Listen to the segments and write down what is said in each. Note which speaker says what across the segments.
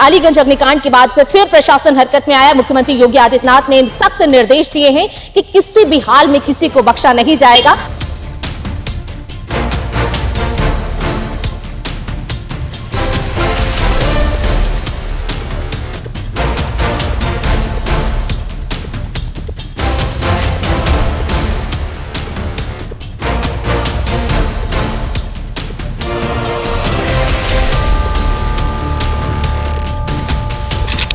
Speaker 1: अलीगंज अग्निकांड के बाद से फिर प्रशासन हरकत में आया। मुख्यमंत्री योगी आदित्यनाथ ने सख्त निर्देश दिए हैं कि किसी भी हाल में किसी को बख्शा नहीं जाएगा।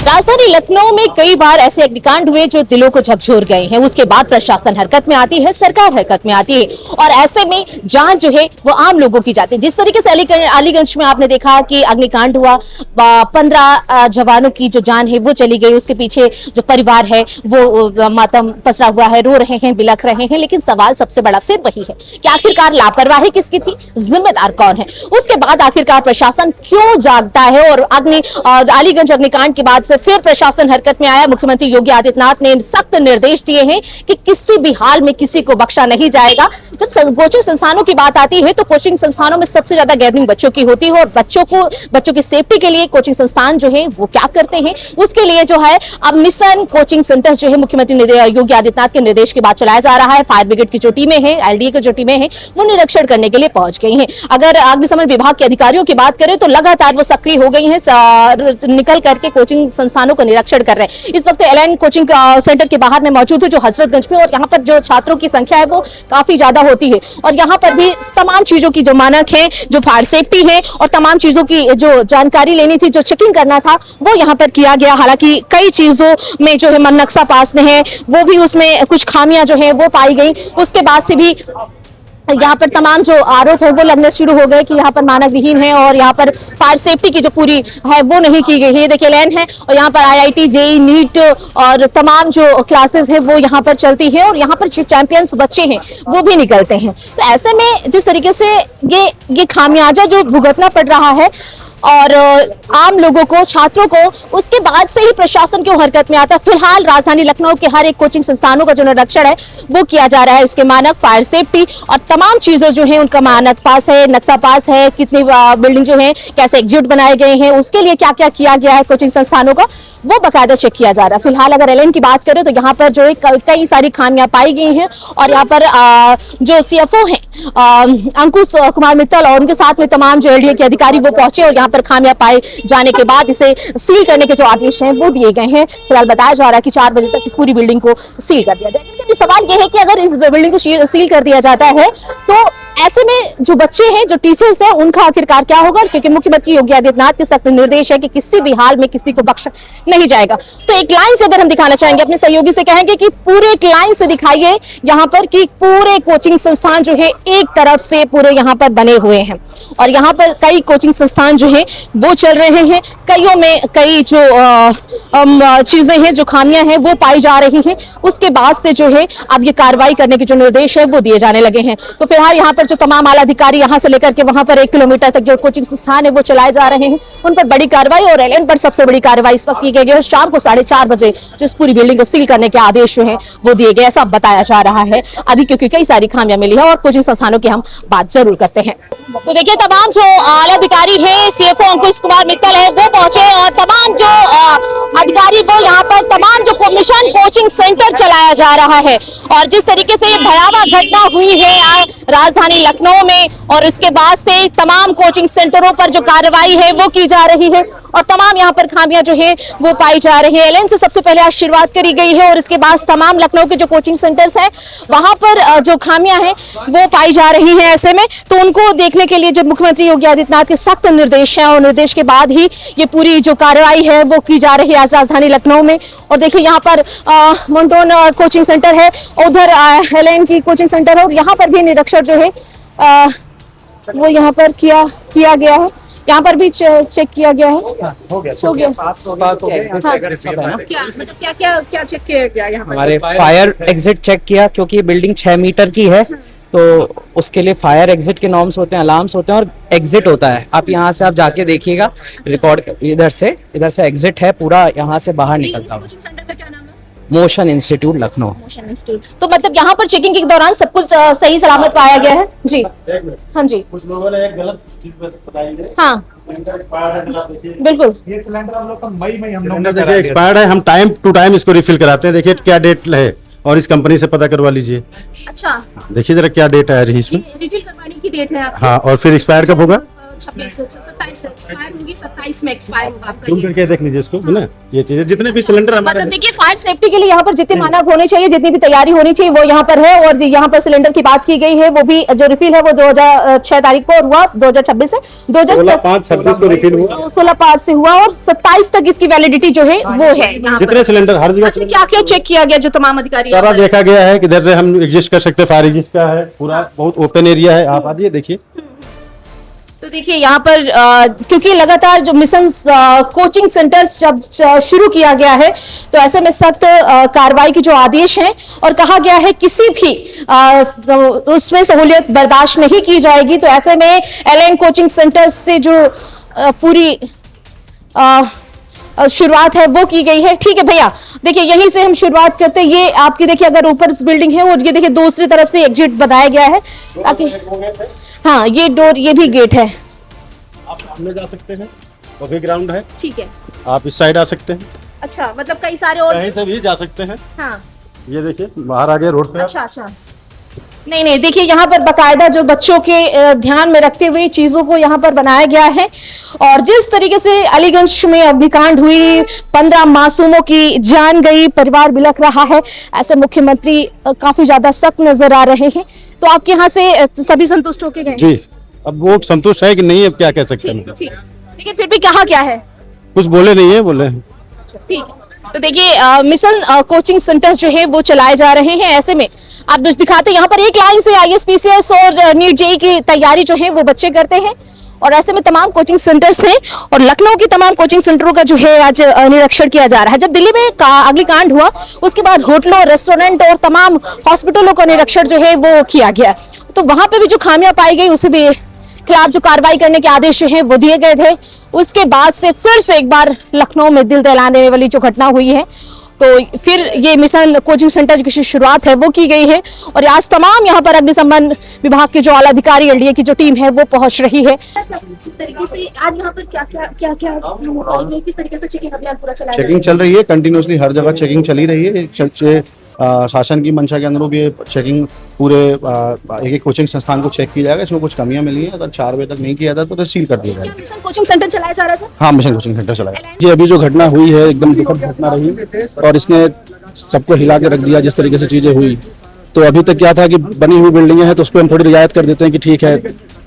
Speaker 1: राजधानी लखनऊ में कई बार ऐसे अग्निकांड हुए जो दिलों को झकझोर गए हैं। उसके बाद प्रशासन हरकत में आती है, सरकार हरकत में आती है और ऐसे में जान जो है वो आम लोगों की जाती है। जिस तरीके से अलीगंज में आपने देखा कि अग्निकांड हुआ, 15 जवानों की जो जान है वो चली गई। उसके पीछे जो परिवार है वो मातम पसरा हुआ है, रो रहे हैं, बिलख रहे हैं। लेकिन सवाल सबसे बड़ा फिर वही है कि आखिरकार लापरवाही किसकी थी, जिम्मेदार कौन है। उसके बाद आखिरकार प्रशासन क्यों जागता है और अलीगंज अग्निकांड के बाद से फिर प्रशासन हरकत में आया। मुख्यमंत्री योगी आदित्यनाथ ने सख्त निर्देश दिए हैं कि किसी भी हाल में किसी को बख्शा नहीं जाएगा। जब कोचिंग संस्थानों की बात आती है तो कोचिंग संस्थानों में सबसे ज्यादा गैदरिंग बच्चों की होती है और बच्चों की सेफ्टी के लिए कोचिंग संस्थान जो है वो क्या करते हैं, उसके लिए जो है अब मिशन कोचिंग सेंटर जो है मुख्यमंत्री योगी आदित्यनाथ के निर्देश के बाद चलाया जा रहा है। फायर ब्रिगेड की जो टीमें हैं, एलडीए की जो टीमें हैं, वो निरीक्षण करने के लिए पहुंच गई हैं। अगर अग्निशमन विभाग के अधिकारियों की बात करें तो लगातार वो सक्रिय हो गई हैं, निकल करके कोचिंग संस्थानों का निरीक्षण कर रहे हैं। इस वक्त एलएन कोचिंग सेंटर के बाहर में मौजूद है जो हजरतगंज में, और यहाँ पर जो छात्रों की संख्या है वो काफी ज्यादा होती है और यहाँ पर भी तमाम चीजों की जो मानक है, जो फायर सेफ्टी है और तमाम चीजों की जो जानकारी लेनी थी, जो चेकिंग करना था, वो यहाँ पर किया गया। हालांकि कई चीजों में जो है मन नक्शा पास में है, वो भी उसमें कुछ खामियां जो है वो पाई गई। उसके बाद से भी यहाँ पर तमाम जो आरोप है वो लगने शुरू हो गए कि यहाँ पर मानक विहीन है और यहाँ पर फायर सेफ्टी की जो पूरी है वो नहीं की गई है। देखिए लैन है और यहाँ पर आईआईटी, जेईई, नीट और तमाम जो क्लासेस है वो यहाँ पर चलती है और यहाँ पर जो चैंपियंस बच्चे हैं वो भी निकलते हैं। तो ऐसे में जिस तरीके से ये खामियाजा जो भुगतना पड़ रहा है और आम लोगों को, छात्रों को, उसके बाद से ही प्रशासन क्यों हरकत में आता है। फिलहाल राजधानी लखनऊ के हर एक कोचिंग संस्थानों का जो निरीक्षण है वो किया जा रहा है। उसके मानक, फायर सेफ्टी और तमाम चीजें जो है उनका मानक पास है, नक्शा पास है, कितनी बिल्डिंग जो है, कैसे एग्जिट बनाए गए हैं, उसके लिए क्या क्या किया गया है कोचिंग संस्थानों का, वो बकायदा चेक किया जा रहा है। फिलहाल अगर एलएन की बात करें तो यहाँ पर जो है कई सारी खामियां पाई गई हैं और यहाँ पर जो सीएफओ हैं अंकुश कुमार मित्तल और उनके साथ में तमाम जो एलडीए के अधिकारी वो पहुंचे और यहाँ पर खामियां पाए जाने के बाद इसे सील करने के जो आदेश हैं वो दिए गए हैं। फिलहाल बताया जा रहा है कि 4 बजे तक इस पूरी बिल्डिंग को सील कर दिया जाएगा। सवाल ये है कि अगर इस बिल्डिंग को सील कर दिया जाता है तो ऐसे में जो बच्चे हैं, जो टीचर्स हैं, उनका आखिरकार क्या होगा, क्योंकि मुख्यमंत्री योगी आदित्यनाथ के सख्त निर्देश है कि किसी भी हाल में किसी को बख्शा नहीं जाएगा। तो एक लाइन से अगर हम दिखाना चाहेंगे, अपने सहयोगी से कहेंगे कि पूरे एक लाइन से दिखाइए यहाँ पर कि पूरे कोचिंग संस्थान जो है एक तरफ से पूरे यहाँ पर बने हुए हैं और यहाँ पर कई कोचिंग संस्थान जो है वो चल रहे हैं। कईयों में कई जो चीजें हैं, जो खामियां हैं वो पाई जा रही हैं। उसके बाद से जो है अब ये कार्रवाई करने के जो निर्देश है वो दिए जाने लगे हैं। तो फिलहाल यहाँ पर जो तमाम आला अधिकारी यहाँ से लेकर के वहां पर 1 किलोमीटर तक जो कोचिंग संस्थान है वो चलाए जा रहे हैं, उन पर बड़ी कार्रवाई और एलएन पर सबसे बड़ी कार्रवाई इस वक्त की गई है। शाम को 4:30 बजे जो इस पूरी बिल्डिंग को सील करने के आदेश जो है वो दिए गए, ऐसा बताया जा रहा है अभी, क्योंकि कई सारी खामियां मिली है और कोचिंग संस्थानों की हम बात जरूर करते हैं। तो देखिए तमाम जो आला अधिकारी है, सीएफओ अंकुश कुमार मित्तल है वो पहुंचे और तमाम जो अधिकारी वो यहाँ पर तमाम जो मिशन कोचिंग सेंटर चलाया जा रहा है और जिस तरीके से भयावह घटना हुई है राजधानी लखनऊ में और उसके बाद से तमाम कोचिंग सेंटरों पर जो कार्रवाई है वो की जा रही है और तमाम यहाँ पर खामियां जो है वो पाई जा रही है। एलएन से सबसे पहले आज शुरुआत करी गई है और इसके बाद तमाम लखनऊ के जो कोचिंग सेंटर्स हैं वहां पर जो खामियां हैं वो पाई जा रही हैं। ऐसे में तो उनको देखने के लिए जब मुख्यमंत्री योगी आदित्यनाथ के सख्त निर्देश हैं और निर्देश के बाद ही ये पूरी जो कार्रवाई है वो की जा रही है आज राजधानी लखनऊ में। और देखिए यहाँ पर मोन्टोन कोचिंग सेंटर है, उधर एलएन की कोचिंग सेंटर है और यहाँ पर भी निरीक्षण जो है वो यहाँ पर किया गया है। यहाँ पर भी चेक किया गया है, हो गया। क्या चेक किया गया यहाँ पर?
Speaker 2: हमारे फायर एग्जिट चेक किया, क्योंकि बिल्डिंग 6 मीटर की है तो उसके लिए फायर एग्जिट के नॉर्म्स होते हैं, अलार्म्स होते हैं और एग्जिट होता है। आप यहाँ से आप जाके देखिएगा रिकॉर्ड, इधर से एग्जिट है पूरा, यहाँ से बाहर निकलता है। Motion institute Lucknow.
Speaker 1: Motion institute. तो मतलब यहाँ पर चेकिंग के दौरान सब कुछ सही सलामत पाया गया है जी? हाँ जी,
Speaker 3: कुछ लोगों ने एक गलत चीज बताई है।
Speaker 1: हाँ
Speaker 3: सिलेंडर एक्सपायर्ड है, गलत देखिए।
Speaker 1: बिल्कुल।
Speaker 3: ये सिलेंडर हम लोग का मई में हम लोग
Speaker 4: सिलेंडर देखिए एक्सपायर्ड है, हम टाइम टू टाइम इसको रिफिल कराते हैं। देखिए क्या डेट है और इस कंपनी से पता करवा लीजिए।
Speaker 1: अच्छा,
Speaker 4: देखिए जरा क्या डेट है इसमें।
Speaker 1: रिफिल करवाने की डेट है
Speaker 4: हाँ, और फिर एक्सपायर कब होगा
Speaker 1: 26 27 एक्सपायर होगी, 27 में एक्सपायर होगा आपका
Speaker 4: तुम
Speaker 1: ये।
Speaker 4: करके देख लीजिए इसको, है ना। ये चीजें जितने भी सिलेंडर हमारे
Speaker 1: मतलब देखिए फायर सेफ्टी के लिए यहाँ पर जितने मानक होने चाहिए, जितनी भी तैयारी होनी चाहिए वो यहाँ पर है। और यहाँ पर सिलेंडर की बात की गई है, वो भी जो रिफिल है वो 2006 तारीख को हुआ, 2026 से
Speaker 4: 16/5/26 को रिफिल हुआ।
Speaker 1: 16/5 से हुआ और 27 तक इसकी वैलिडिटी जो है वो है यहाँ पर।
Speaker 4: जितने सिलेंडर हर जगह
Speaker 1: अच्छा, क्या क्या चेक किया गया जो तमाम अधिकारी
Speaker 4: सारा
Speaker 1: यहाँ पर-
Speaker 4: देखा गया है, किधर से हम एग्जिस्ट कर सकते हैं। फायर एग्जिस्ट का है पूरा, बहुत ओपन एरिया है। आप आइए देखिए।
Speaker 1: तो देखिए यहाँ पर क्योंकि लगातार जो मिशन कोचिंग सेंटर्स जब शुरू किया गया है तो ऐसे में सख्त कार्रवाई के जो आदेश हैं और कहा गया है किसी भी उसमें सहूलियत बर्दाश्त नहीं की जाएगी। तो ऐसे में एलएन कोचिंग सेंटर्स से जो पूरी शुरुआत है वो की गई है। ठीक है भैया, देखिए यहीं से हम शुरुआत करते हैं। ये आपकी देखिए अगर ऊपर बिल्डिंग है और ये देखिए दूसरी तरफ से एग्जिट बनाया गया है ताकि हाँ ये डोर, ये भी गेट है।
Speaker 4: आप सामने जा सकते हैं, वो भी ग्राउंड है।
Speaker 1: ठीक है,
Speaker 4: आप इस साइड आ सकते हैं,
Speaker 1: अच्छा मतलब कई सारे और
Speaker 4: कहीं से भी जा सकते हैं।
Speaker 1: हाँ
Speaker 4: ये देखिए बाहर आ गए रोड पे आप।
Speaker 1: अच्छा अच्छा, नहीं नहीं देखिए यहाँ पर बकायदा जो बच्चों के ध्यान में रखते हुए चीजों को यहाँ पर बनाया गया है। और जिस तरीके से अलीगंज में अग्निकांड हुई, 15 मासूमों की जान गई, परिवार बिलख रहा है, ऐसे मुख्यमंत्री काफी ज्यादा सख्त नजर आ रहे हैं। तो आपके यहाँ से सभी संतुष्ट होके गए?
Speaker 4: जी, अब वो संतुष्ट है कि नहीं, अब क्या कह सकते
Speaker 1: ठीक
Speaker 4: हैं।
Speaker 1: ठीक, लेकिन फिर भी कहा क्या है?
Speaker 4: कुछ बोले नहीं है, बोले हैं।
Speaker 1: ठीक है। तो देखिए मिशन कोचिंग सेंटर्स जो है वो चलाए जा रहे हैं। ऐसे में आप जो दिखाते हैं यहाँ पर एक लाइन से आईएएस पीसीएस और नीट जेईई की तैयारी जो है वो बच्चे करते हैं। और ऐसे में तमाम कोचिंग सेंटर्स हैं और लखनऊ की तमाम कोचिंग सेंटरों का जो है आज निरीक्षण किया जा रहा है। जब दिल्ली में अग्निकांड हुआ उसके बाद होटलों, रेस्टोरेंट और तमाम हॉस्पिटलों का निरीक्षण जो है वो किया गया। तो वहां पे भी जो खामियां पाई गई उसे भी खिलाफ जो कार्रवाई करने के आदेश जो है वो दिए गए थे। उसके बाद से फिर से एक बार लखनऊ में दिल दहलाने वाली जो घटना हुई है तो फिर ये मिशन कोचिंग सेंटर की शुरुआत है वो की गई है। और आज तमाम यहाँ पर अग्निशमन विभाग के जो आला अधिकारी एलडीए की जो टीम है वो पहुंच रही है। किस तरीके से आज यहाँ पर क्या किस तरीके से चेकिंग अभियान पूरा चलाया
Speaker 5: चेकिंग चल रही है कंटिन्यूसली, हर जगह चेकिंग चली रही है। शासन की मंशा के अनुरूप ये चेकिंग पूरे एक एक कोचिंग संस्थान को चेक की जाएगा। इसमें कुछ कमियां मिली हैं, अगर 4 बजे तक नहीं किया जाता तो सील कर दिया जाएगा।
Speaker 1: मिशन कोचिंग सेंटर चलाया जा रहा है सर?
Speaker 5: हाँ, मिशन कोचिंग सेंटर चलाएगा।
Speaker 4: जी, अभी जो घटना हुई है एकदम दुखद घटना रही और इसने सबको हिला के रख दिया जिस तरीके से चीजें हुई। तो अभी तक क्या था कि बनी हुई बिल्डिंगें हैं तो उस पर हम थोड़ी रियायत कर देते हैं कि ठीक है,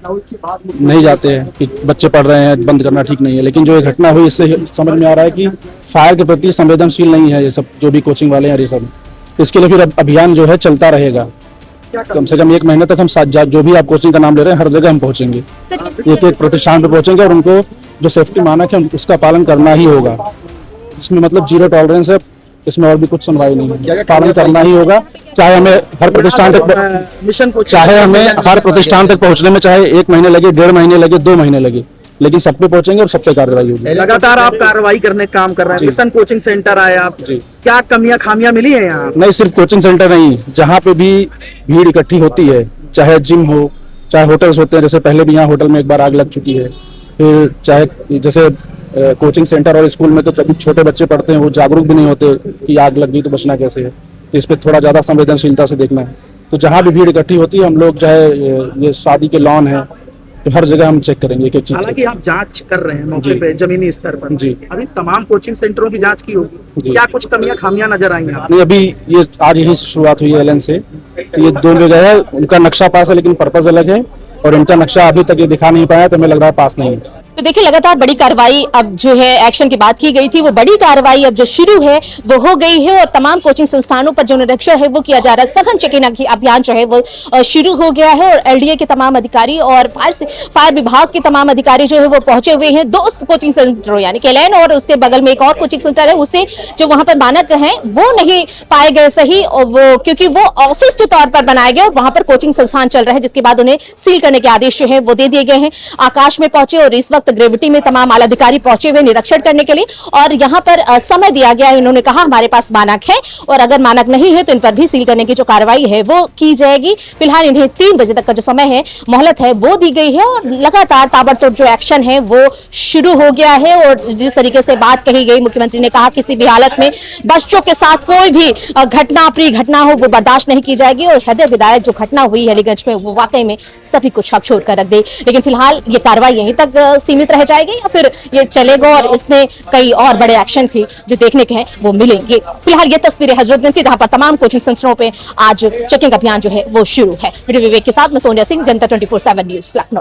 Speaker 4: नहीं जाते हैं कि बच्चे पढ़ रहे हैं, बंद करना ठीक नहीं है। लेकिन जो ये घटना हुई इससे समझ में आ रहा है कि फायर के प्रति संवेदनशील नहीं है ये सब जो भी कोचिंग वाले हैं। ये सब इसके लिए फिर अब अभियान जो है चलता रहेगा। कम से कम 1 महीने तक हम जो भी आप कोचिंग का नाम ले रहे हैं हर जगह हम पहुंचेंगे, एक एक प्रतिष्ठान पे पहुंचेंगे और उनको जो सेफ्टी मानक है उसका पालन करना ही होगा। इसमें मतलब 0 टॉलरेंस है, इसमें और भी कुछ सुनवाई नहीं है, पालन करना ही होगा। चाहे हमें हर प्रतिष्ठान तक चाहे हमें हर प्रतिष्ठान तक पहुंचने में चाहे 1 महीने लगे, 1.5 महीने लगे, 2 महीने लगे, लेकिन सब पे पहुंचेंगे और सब पे कार्रवाई होगी।
Speaker 6: लगातार आप कार्रवाई करने का काम कर रहे हैं। मिशन कोचिंग सेंटर आए आप, क्या कमियां खामियां मिली है यहाँ?
Speaker 4: नहीं, सिर्फ कोचिंग सेंटर नहीं, जहाँ पे भी भीड़ इकट्ठी होती है, चाहे जिम हो, चाहे होटल्स होते हैं, जैसे पहले भी यहाँ होटल में एक बार आग लग चुकी है। फिर चाहे जैसे कोचिंग सेंटर और स्कूल में तो कभी छोटे बच्चे पढ़ते हैं, वो जागरूक भी नहीं होते कि आग लग गई तो बचना कैसे है। तो इस पर थोड़ा ज्यादा संवेदनशीलता से देखना है। तो जहाँ भी भीड़ इकट्ठी होती है हम लोग, चाहे ये शादी के लॉन है, तो हर जगह हम चेक करेंगे एक एक चीज।
Speaker 6: हालांकि आप जांच कर रहे हैं मौके पे जमीनी स्तर पर।
Speaker 4: जी,
Speaker 6: अभी तमाम कोचिंग सेंटरों की जांच की होगी, क्या कुछ कमियां खामियां नजर आई हैं?
Speaker 4: नहीं, अभी ये आज ही शुरुआत हुई है एलएन से। तो ये 2 जगह है, उनका नक्शा पास है लेकिन पर्पज अलग है और इनका नक्शा अभी तक ये दिखा नहीं पाया, तो हमें लग रहा है पास नहीं है।
Speaker 1: तो देखिए लगातार बड़ी कार्रवाई अब जो है एक्शन की बात की गई थी, वो बड़ी कार्रवाई अब जो शुरू है वो हो गई है और तमाम कोचिंग संस्थानों पर जो निरीक्षण है वो किया जा रहा है। सघन चेकिंग अभियान जो है वो शुरू हो गया है और एलडीए के तमाम अधिकारी और फायर विभाग के तमाम अधिकारी जो है वो पहुंचे हुए हैं। 2 कोचिंग सेंटरों यानी कि एलएन और उसके बगल में एक और कोचिंग सेंटर है, उससे जो वहां पर मानक है वो नहीं पाए गए सही, और वो क्योंकि वो ऑफिस के तौर पर बनाए गए और वहां पर कोचिंग संस्थान चल रहा है, जिसके बाद उन्हें सील करने के आदेश जो है वो दे दिए गए हैं। आकाश में पहुंचे और इस वक्त वक्त ग्रेविटी में तमाम आला अधिकारी पहुंचे हुए निरीक्षण करने के लिए, और यहाँ पर समय दिया गया है। इन्होंने कहा हमारे पास मानक है और अगर मानक नहीं है तो इन पर भी सील करने की जो कार्रवाई है वो की जाएगी। फिलहाल इन्हें 3 बजे तक का जो समय है, मोहलत है, वो दी गई है और लगातार ताबड़तोड़ जो एक्शन है वो शुरू हो गया है। और जिस तरीके से बात कही गई, मुख्यमंत्री ने कहा किसी भी हालत में बच्चों के साथ कोई भी घटना, अप्रिय घटना हो वो बर्दाश्त नहीं की जाएगी। और हृदय विदायक जो घटना हुई अलीगंज में वो वाकई में सभी को झकझोर कर रख दे। लेकिन फिलहाल ये कार्रवाई यहीं तक सीमित रह जाएगी या फिर ये चलेगा और इसमें कई और बड़े एक्शन भी जो देखने के हैं वो मिलेंगे। फिलहाल ये तस्वीरें हजरतगंज की, जहां पर तमाम कोचिंग संस्थानों पे आज चेकिंग अभियान जो है वो शुरू है। वीडियो विवेक के साथ मैं सोनिया सिंह, जनता 24/7 न्यूज, लखनऊ।